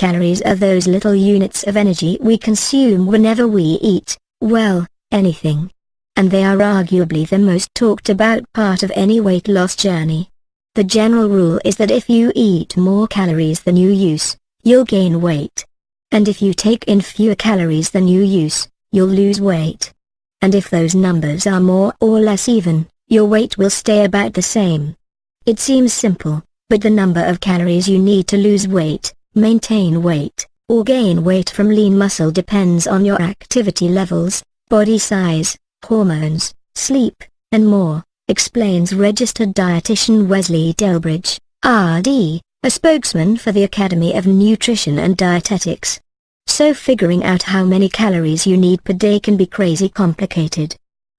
calories are those little units of energy we consume whenever we eat, well, anything. And they are arguably the most talked about part of any weight loss journey. The general rule is that if you eat more calories than you use, you'll gain weight. And if you take in fewer calories than you use, you'll lose weight. And if those numbers are more or less even, your weight will stay about the same. It seems simple, but the number of calories you need to lose weight, maintain weight, or gain weight from lean muscle depends on your activity levels, body size, hormones, sleep, and more, explains registered dietitian Wesley Delbridge, RD, a spokesman for the Academy of Nutrition and Dietetics. So figuring out how many calories you need per day can be crazy complicated.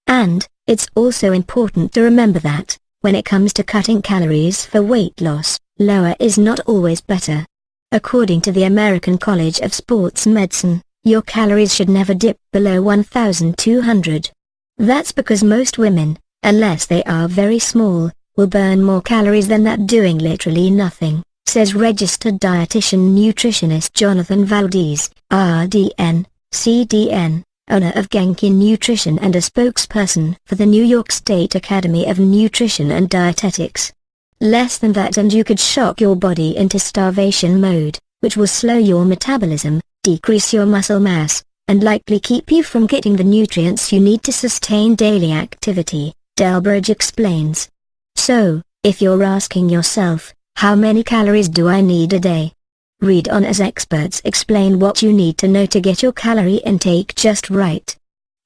And, it's also important to remember that, when it comes to cutting calories for weight loss, lower is not always better. According to the American College of Sports Medicine, your calories should never dip below 1,200. That's because most women, unless they are very small, will burn more calories than that doing literally nothing, says registered dietitian nutritionist Jonathan Valdez, RDN, CDN, owner of Genki Nutrition and a spokesperson for the New York State Academy of Nutrition and Dietetics. Less than that and you could shock your body into starvation mode, which will slow your metabolism, decrease your muscle mass, and likely keep you from getting the nutrients you need to sustain daily activity, Delbridge explains. So, if you're asking yourself, how many calories do I need a day? Read on as experts explain what you need to know to get your calorie intake just right.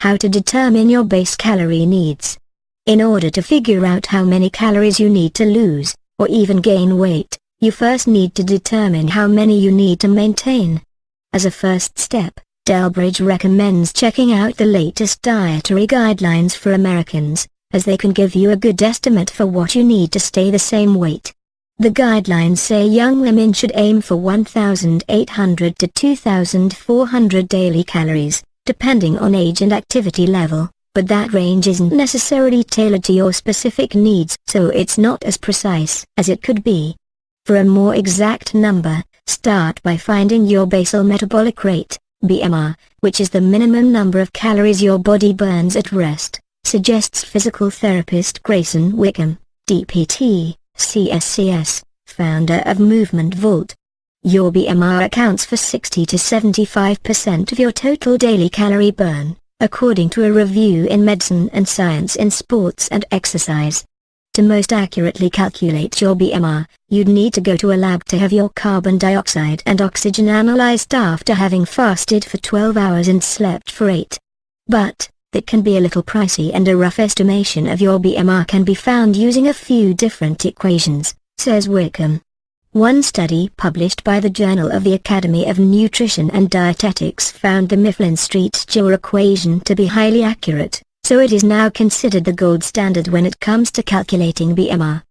How to determine your base calorie needs. In order to figure out how many calories you need to lose, or even gain weight, you first need to determine how many you need to maintain. As a first step, Delbridge recommends checking out the latest dietary guidelines for Americans, as they can give you a good estimate for what you need to stay the same weight. The guidelines say young women should aim for 1,800 to 2,400 daily calories, depending on age and activity level, but that range isn't necessarily tailored to your specific needs, so it's not as precise as it could be. For a more exact number, start by finding your basal metabolic rate, BMR, which is the minimum number of calories your body burns at rest, suggests physical therapist Grayson Wickham, DPT, CSCS, founder of Movement Vault. Your BMR accounts for 60 to 75% of your total daily calorie burn, according to a review in Medicine and Science in Sports and Exercise. To most accurately calculate your BMR, you'd need to go to a lab to have your carbon dioxide and oxygen analyzed after having fasted for 12 hours and slept for 8. But, that can be a little pricey and a rough estimation of your BMR can be found using a few different equations, says Wickham. One study published by the Journal of the Academy of Nutrition and Dietetics found the Mifflin-Street-Joule equation to be highly accurate, so it is now considered the gold standard when it comes to calculating BMR.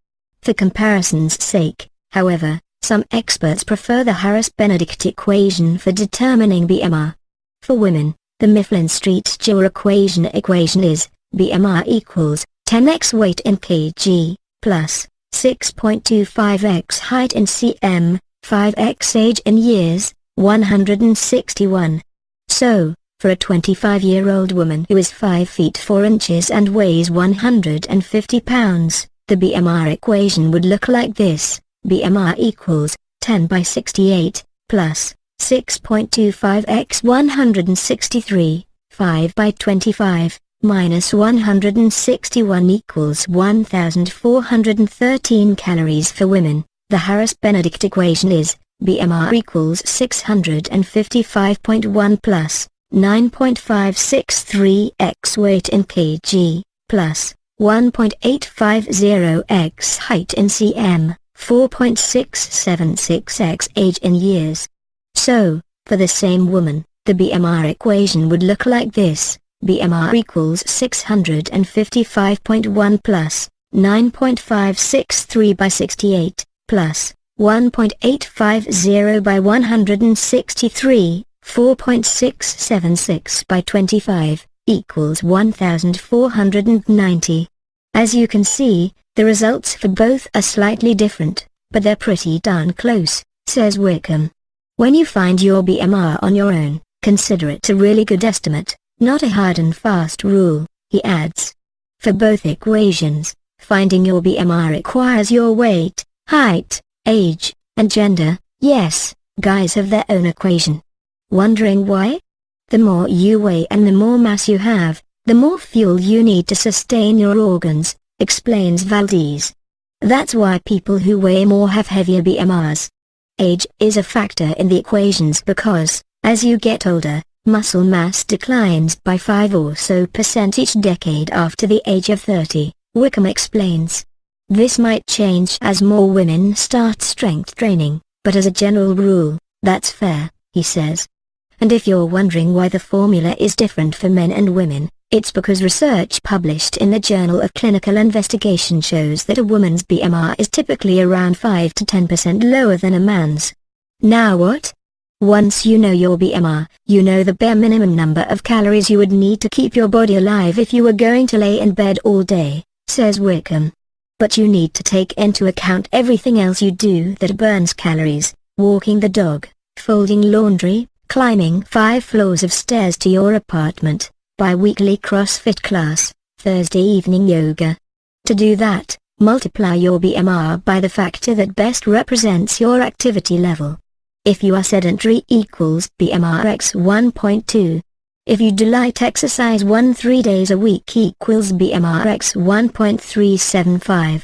For comparison's sake, however, some experts prefer the Harris-Benedict equation for determining BMR. For women, the Mifflin-Street-Joule equation is, BMR equals, 10x weight in kg, plus, 6.25x height in cm, 5x age in years, 161. So, for a 25-year-old woman who is 5 feet 4 inches and weighs 150 pounds, the BMR equation would look like this, BMR equals, 10 by 68, plus, 6.25x 163, 5 by 25, minus 161 equals 1,413 calories for women. The Harris-Benedict equation is, BMR equals 655.1 plus, 9.563x weight in kg, plus, 1.850x height in cm, 4.676x age in years. So, for the same woman, the BMR equation would look like this, BMR equals 655.1 plus, 9.563 by 68, plus, 1.850 by 163, 4.676 by 25, equals 1,490. As you can see, the results for both are slightly different, but they're pretty darn close, says Wickham. When you find your BMR on your own, consider it a really good estimate, not a hard and fast rule, he adds. For both equations, finding your BMR requires your weight, height, age, and gender. Yes, guys have their own equation. Wondering why? The more you weigh and the more mass you have, the more fuel you need to sustain your organs, explains Valdez. That's why people who weigh more have heavier BMRs. Age is a factor in the equations because, as you get older, muscle mass declines by 5 or so % each decade after the age of 30, Wickham explains. This might change as more women start strength training, but as a general rule, that's fair, he says. And if you're wondering why the formula is different for men and women, it's because research published in the Journal of Clinical Investigation shows that a woman's BMR is typically around 5 to 10% lower than a man's. Now what? Once you know your BMR, you know the bare minimum number of calories you would need to keep your body alive if you were going to lay in bed all day, says Wickham. But you need to take into account everything else you do that burns calories: walking the dog, folding laundry, climbing 5 floors of stairs to your apartment, bi-weekly CrossFit class, Thursday evening yoga. To do that, multiply your BMR by the factor that best represents your activity level. If you are sedentary equals BMR x 1.2. If you do light exercise 3 days a week equals BMR x 1.375.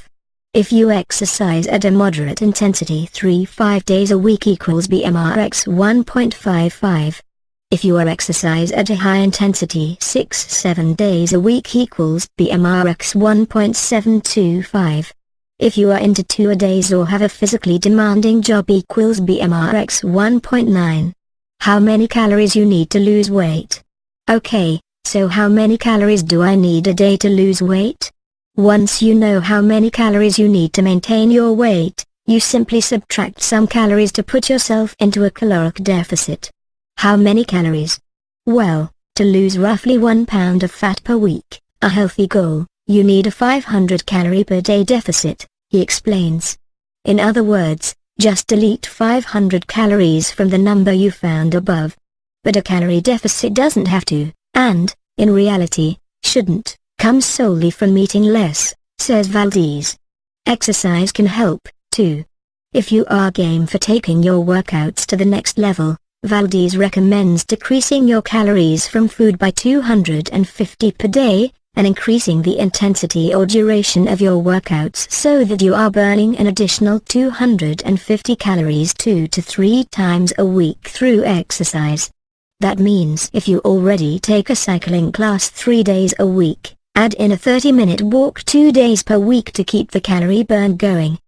If you exercise at a moderate intensity 5 days a week equals BMR x 1.55. If you are exercise at a high intensity 6-7 days a week equals BMR x 1.725. If you are into 2-a-days or have a physically demanding job equals BMR x 1.9. How many calories you need to lose weight? Okay, so how many calories do I need a day to lose weight? Once you know how many calories you need to maintain your weight, you simply subtract some calories to put yourself into a caloric deficit. How many calories? Well, to lose roughly 1 pound of fat per week, a healthy goal, you need a 500 calorie per day deficit, he explains. In other words, just delete 500 calories from the number you found above. But a calorie deficit doesn't have to, and, in reality, shouldn't, come solely from eating less, says Valdez. Exercise can help, too. If you are game for taking your workouts to the next level, Valdez recommends decreasing your calories from food by 250 per day, and increasing the intensity or duration of your workouts so that you are burning an additional 250 calories 2 to 3 times a week through exercise. That means if you already take a cycling class 3 days a week, add in a 30-minute walk 2 days per week to keep the calorie burn going.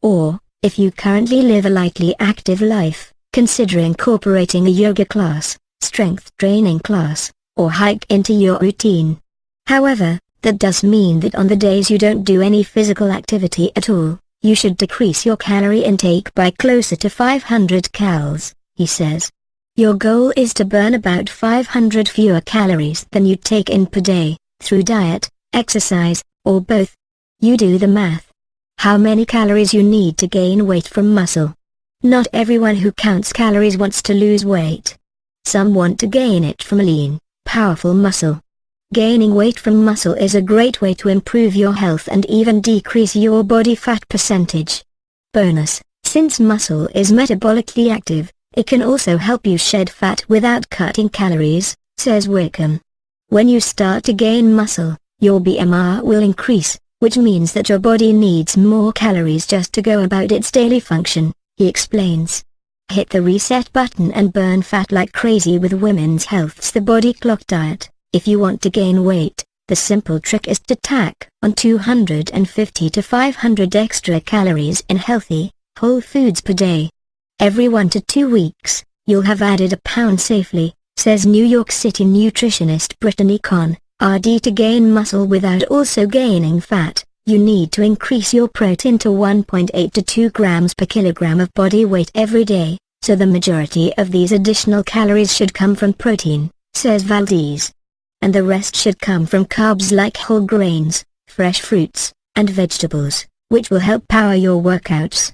Or, if you currently live a lightly active life, consider incorporating a yoga class, strength training class, or hike into your routine. However, that does mean that on the days you don't do any physical activity at all, you should decrease your calorie intake by closer to 500 calories, he says. Your goal is to burn about 500 fewer calories than you take in per day, through diet, exercise, or both. You do the math. How many calories you need to gain weight from muscle? Not everyone who counts calories wants to lose weight. Some want to gain it from lean, powerful muscle. Gaining weight from muscle is a great way to improve your health and even decrease your body fat percentage. Bonus, since muscle is metabolically active, it can also help you shed fat without cutting calories, says Wickham. When you start to gain muscle, your BMR will increase, which means that your body needs more calories just to go about its daily function, he explains. Hit the reset button and burn fat like crazy with Women's Health's The Body Clock Diet. If you want to gain weight, the simple trick is to tack on 250 to 500 extra calories in healthy, whole foods per day. Every 1 to 2 weeks, you'll have added a pound safely, says New York City nutritionist Brittany Kahn. RD. To gain muscle without also gaining fat, you need to increase your protein to 1.8 to 2 grams per kilogram of body weight every day, so the majority of these additional calories should come from protein, says Valdez. And the rest should come from carbs like whole grains, fresh fruits, and vegetables, which will help power your workouts.